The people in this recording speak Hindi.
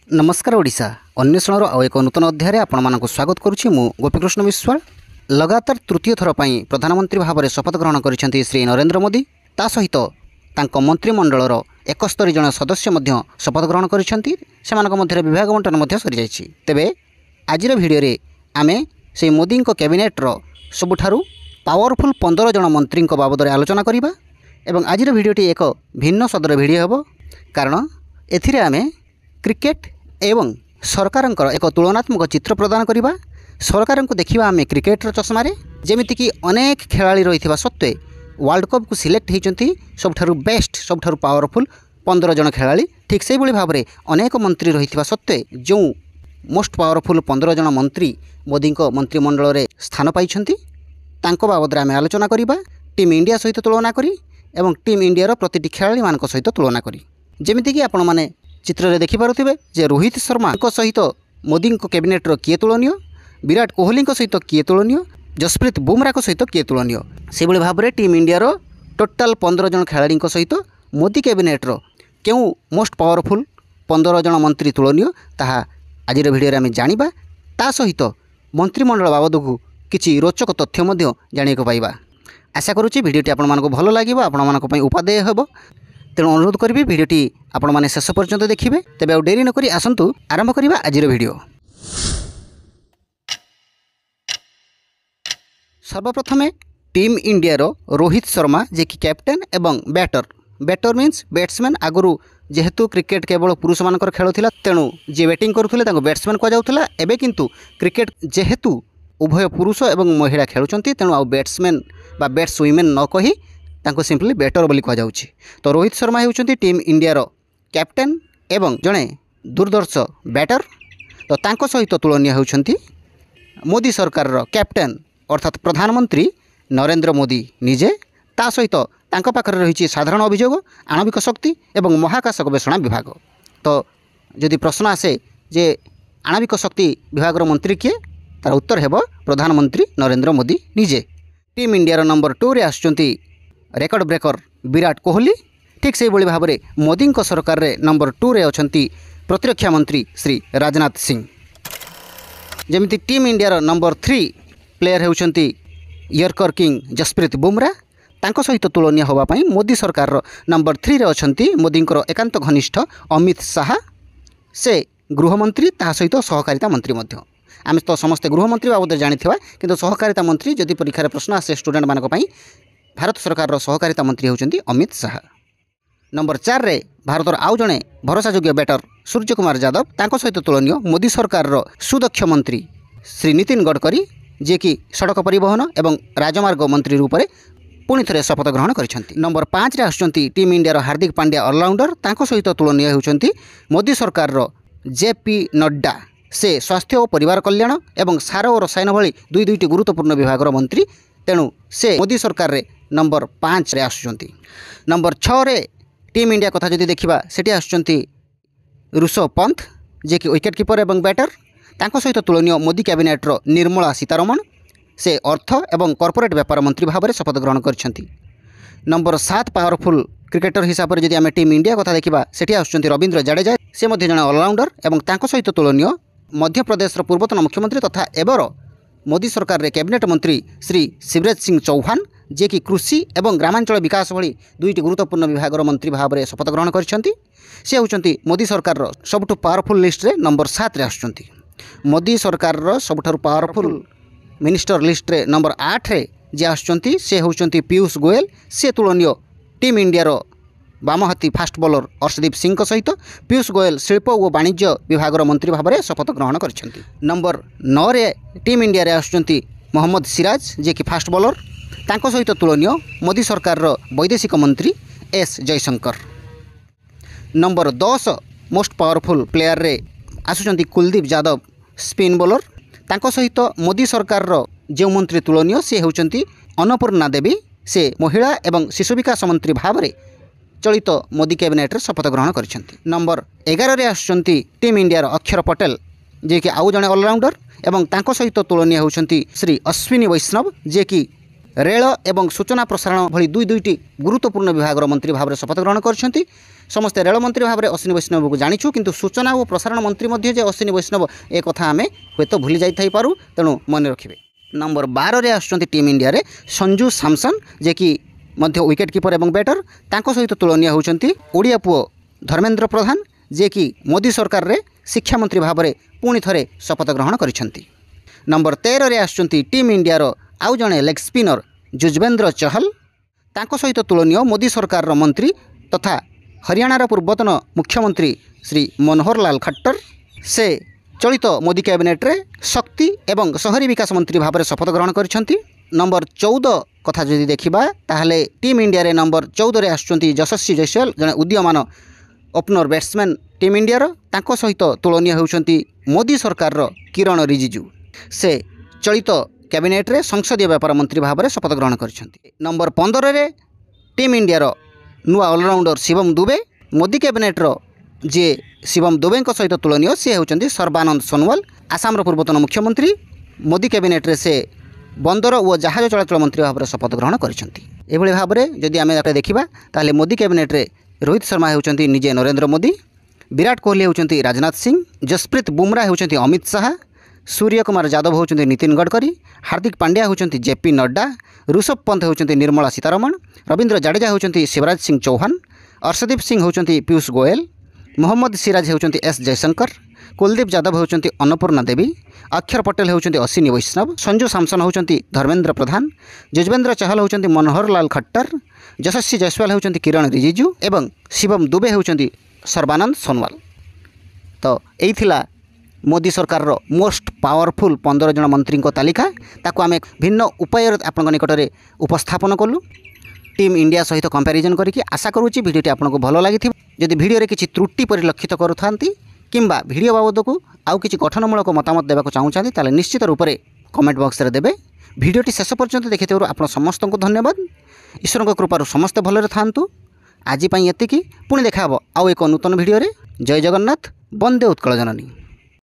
नमस्कार ओडिशा अन्वेषण आउ एक नूतन अध्याय आपण मानक स्वागत करुच्ची मु गोपीकृष्ण विश्वाल। लगातार तृतीय थर पर प्रधानमंत्री भाव में शपथ ग्रहण करिसेंती श्री नरेंद्र मोदी। ता सहित तांको मंत्रिमंडलर 71 जन सदस्य मध्य शपथ ग्रहण करिसेंती। सेमानक मध्य विभाग बंटन मध्य सरी जाइछि। तेबे आजिर भिडियो रे आमे से मोदी कैबिनेटर सबुठारु पावरफुल 15 जन मंत्री बाबद आलोचना करिबा। एवं आजिर भिडियोटी एक भिन्न सदर भिडियो हेबो, कारण एथिरे आमे क्रिकेट एवं सरकार एक तुलनात्मक चित्र प्रदान करवा। सरकार को देखा आम क्रिकेटर चश्मार जमीक अनेक खेला रही सत्वे वर्ल्ड कप को सिलेक्ट होती सबुठारु बेस्ट सबुठारु पावरफुल 15 जन खेला। ठीक से भाव में अनेक मंत्री रही सत्वे जो मोस्ट पावरफुल 15 जन मंत्री मोदी मंत्रिमंडल में स्थान पाई बाबद आम आलोचना करवा। टीम इंडिया सहित तुलना करी एवं टीम इंडिया प्रति खेलाड़ी मान सहित तुलना करी। जमीक आपण मैंने चित्र में देखिपे जे रोहित शर्मा सहित मोदी कैबिनेटर किए तुलनीय, विराट कोहली सहित किए तुलनीय, जसप्रीत बुमराह सहित किए तुलनीय। से भाव में टीम इंडिया टोटाल 15 जन खेलाड़ी सहित मोदी कैबिनेटर क्यों मोस्ट पावरफुल 15 जन मंत्री तुलनीय ताहा आज भिडियो आम जाना। ता सहित मंत्रिमंडल बाबद को किसी रोचक तथ्य जाना पाइबा। आशा करुच्ची भिडियोटी आपण मानक भल लगे, आपण मानक उपादेय हेबो। तेणु अनुरोध करी भिडियोटी आपण माने शेष पर्यंत देखिए। तेबे आ डेरी नकरी आसंतु आरंभ करिबा आजिर भिडियो। सर्वप्रथमे टीम इंडिया रोहित शर्मा जे कि कैप्टेन एवं बैटर मीन्स बैट्समैन। आगुरु जेहेतु क्रिकेट केवल पुरुष मानकर खेल थिला तेणु जे बैटिंग करुथिले तांको बैट्समैन कह जाउथिला। एबे किंतु क्रिकेट जेहेतु उभय पुरुष एवं महिला खेलुचंती तेणु आ बैट्समैन बा बैट्स वुमेन न कही तांको सिंपली बैटर बोली कह जाउछि। तो रोहित शर्मा होउछंती टीम इंडिया कैप्टेन एवं जड़े दूरदर्श बैटर। तो तांको सहित तुलनीय होउछंती मोदी सरकार कैप्टेन अर्थात प्रधानमंत्री नरेंद्र मोदी निजे। ता सहित तांको पाखरे रही साधारण अभियोग आणविक शक्ति एवं महाकाश गवेषणा विभाग। तो जदि प्रश्न आसे जे आणविक शक्ति विभाग मंत्री किए, तार उत्तर हेब प्रधानमंत्री नरेंद्र मोदी निजे। टीम इंडिया नंबर 2 रे आछंती रेकर्ड ब्रेकर विराट कोहली। ठीक से भाव में मोदी सरकार रे नंबर 2 रे अछंती प्रतिरक्षा मंत्री श्री राजनाथ सिंह। जमिति टीम इंडिया नंबर 3 प्लेयर होउछंती यर्कर किंग जसप्रीत बुमराह। तांको सहित तुलनीय होबा पई मोदी सरकार नंबर 3 रे अछंती मोदी एकांत घनिष्ठ अमित शाह। से गृहमंत्री ता सहित सहकारिता मंत्री मध्य। आम तो समस्ते गृहमंत्री बाबद जानिथिबा, किंतु सहकारिता मंत्री जदि परीक्षा प्रश्न आसे स्टूडेंट मानक पई भारत सरकार सहकारिता मंत्री होउछंती अमित शाह। नंबर 4 रे भारतर आउ जणे भरोसायोग्य बैटर सूर्य कुमार यादव। तांको सहित तुलनीय मोदी सरकार सुदक्ष मंत्री श्री नितिन गडकरी जे कि सड़क परिवहन एवं राजमार्ग मंत्री रूप में पुणी थे शपथ ग्रहण करिसेंती। नंबर 5 रे आछंती team India Hardik Pandya allrounder. तांको सहित तुलनीय होउछंती मोदी सरकार जेपी नड्डा। से स्वास्थ्य और परिवार कल्याण एवं सार और रसायन भली दुईटी गुरुत्वपूर्ण विभाग मंत्री। तेणु से मोदी सरकार रे नंबर 5 रे आछंती। नंबर 6 रे टीम इंडिया कथा जदि देखिबा सेठी आछंती ऋषभ पंत जे कि विकेट कीपर एवं बैटर। तांको सहित तुलनीय मोदी कैबिनेटर निर्मला सीतारमण। से अर्थ एवं कॉर्पोरेट व्यापार मंत्री भाव में शपथ ग्रहण करिसेंती। नंबर 7 पावरफुल क्रिकेटर हिसाब से जदि आम टीम इंडिया कथा देखिबा सेठी आछंती रविंद्र जडेजा। से मध्य जने ऑलराउंडर एवं तांको सहित तुलनीय मध्य प्रदेश पूर्वतन मुख्यमंत्री तथा एबर मोदी सरकार रे कैबिनेट मंत्री श्री शिवराज सिंह चौहान जे कि कृषि एवं ग्रामांचल विकास भली दुईटी गुरुत्वपूर्ण विभाग मंत्री भाव में शपथ ग्रहण करिसेंती। से होउछंती मोदी सरकार सबुठु पावरफुल लिस्ट रे नंबर 7 रे आछंती। मोदी सरकार सबुठारु पावरफुल मिनिस्टर लिस्ट रे नंबर 8 रे जे आछंती से होउछंती पीयूष गोयल। से तुलनीय टीम इंडिया बामहाती फास्ट बॉलर अर्शदीप सिंह सहित पीयूष गोयल शिल्प और वाणिज्य विभाग मंत्री भाव में शपथ ग्रहण करिसेंती। नंबर 9 रे टीम इंडिया रे आछंती मोहम्मद सिराज जे कि फास्ट बॉलर। तांको सहित तुलनीय मोदी सरकार वैदेशिक मंत्री S Jaishankar. Number 10 most powerful player रे आसुचंती कुलदीप यादव स्पिन बॉलर। तांको सहित मोदी सरकार जो मंत्री तुलनीय से होउचंती अन्नपूर्णा देवी। से महिला एवं शिशु विकास मंत्री भाव में चलित मोदी कैबिनेट शपथ ग्रहण करिसेंती। नंबर 11 रे आसुचंती टीम इंडिया अक्षर पटेल जे कि आउ जणे ऑलराउंडर एवं तांको सहित तुलनीय होउचंती श्री अश्विनी वैष्णव जे कि रेल एवं सूचना प्रसारण भली दुईटी गुरुत्वपूर्ण विभाग मंत्री भाव में शपथ ग्रहण कर समस्ते रेल मंत्री भाव में अश्विनी वैष्णव को जाचु किंतु सूचना और प्रसारण मंत्री मध्य जे अश्विनी वैष्णव एक कथा आम हे तो भूली जापू तेणु मन रखिए। नंबर 12 रे आसुचंती टीम इंडिया रे संजू सैमसन जे कि मध्य विकेट कीपर एवं बैटर तांको सहित तुलनीय होउचंती ओडिया पुओ धर्मेंद्र प्रधान जे कि मोदी सरकार रे शिक्षा मंत्री भाव में पुणी थरे शपथ ग्रहण करिसेंती। नंबर 13 रे आसुचंती टीम इंडिया रो आउ जणे लेग स्पिनर युजवेंद्र चहल तांको सहित तुलनीय मोदी सरकार रो मंत्री तथा हरियाणार पूर्वतन मुख्यमंत्री श्री मनोहर लाल खट्टर से चलित मोदी कैबिनेट रे शक्ति एवं शहरी विकास मंत्री भाव में शपथ ग्रहण करिसेंती। नंबर 14 कथा जदि देखिबा ताहले टीम इंडिया रे नंबर 14 रे आसुचंती यशस्वी जयसवाल जने उदीयमान ओपनर बैट्समैन टीम इंडिया रो तांको सहित तुलनीय होउचंती मोदी सरकार रो किरण रिजिजू से चलित कैबिनेट रे संसदीय व्यापार मंत्री भाव में शपथ ग्रहण करिसेंती। नंबर 15 रे टीम इंडिया रो नुआ ऑलराउंडर शिवम दुबे मोदी कैबिनेट रो जे शिवम दुबे सहित तुलनीय सी होउचंती सर्बानंद सोनोवाल आसाम पूर्वतन मुख्यमंत्री मोदी कैबिनेट रे से बंदर और जहाज चलाचल मंत्री भाव में शपथ ग्रहण करिसेंती। एभली भाव में जदि आम देखा ताहले मोदी कैबिनेट रे रोहित शर्मा होउचंती निजे नरेंद्र मोदी, विराट कोहली होउचंती राजनाथ सिंह, जसप्रीत बुमराह होउचंती अमित शाह, सूर्य कुमार यादव होउचंती नितिन गडकरी, हार्दिक पांड्या होउचंती जेपी नड्डा, ऋषभ पंत होउचंती निर्मला सीतारमण, रविंद्र जाडेजा होउचंती शिवराज सिंह चौहान, अर्शदीप सिंह होउचंती पीयूष गोयल, मोहम्मद सिराज होउचंती एस जयशंकर, कुलदीप यादव होउचंती अन्नपूर्णा देवी, अक्षर पटेल होउचंती अश्विनी वैष्णव, संजू सैमसन होउचंती धर्मेंद्र प्रधान, युजवेंद्र चहल होउचंती मनोहर लाल खट्टर, यशस्वी जयसवाल होउचंती किरण रिजिजू एवं शिवम दुबे होउचंती सर्बानंद सोनोवाल। तो यही थिला मोदी सरकार रो मोस्ट पावरफुल 15 जन मंत्री तालिका ताको आम भिन्न उपाय आपण निकट में उपस्थापन कलु टीम इंडिया सहित कंपैरिजन करके। आशा करुच्ची भिडियोटी आपको भल लगी जदि भिडियो किसी त्रुटि परिलक्षित करूँ किंबा भिडियो बाबद को आउ किसी गठनमूलक मतामत देवाक चाहूँगी ताले निश्चित रूप से कमेंट बॉक्स रे देबे। भिडियोटी शेष पर्यंत देखिथिबारु आपण समस्त को धन्यवाद। ईश्वर कृपार समस्ते भलरे थांतु। आज एतिकी पुणी देखा आउ एक नूतन भिडियो रे। जय जगन्नाथ, वंदे उत्कल जननी।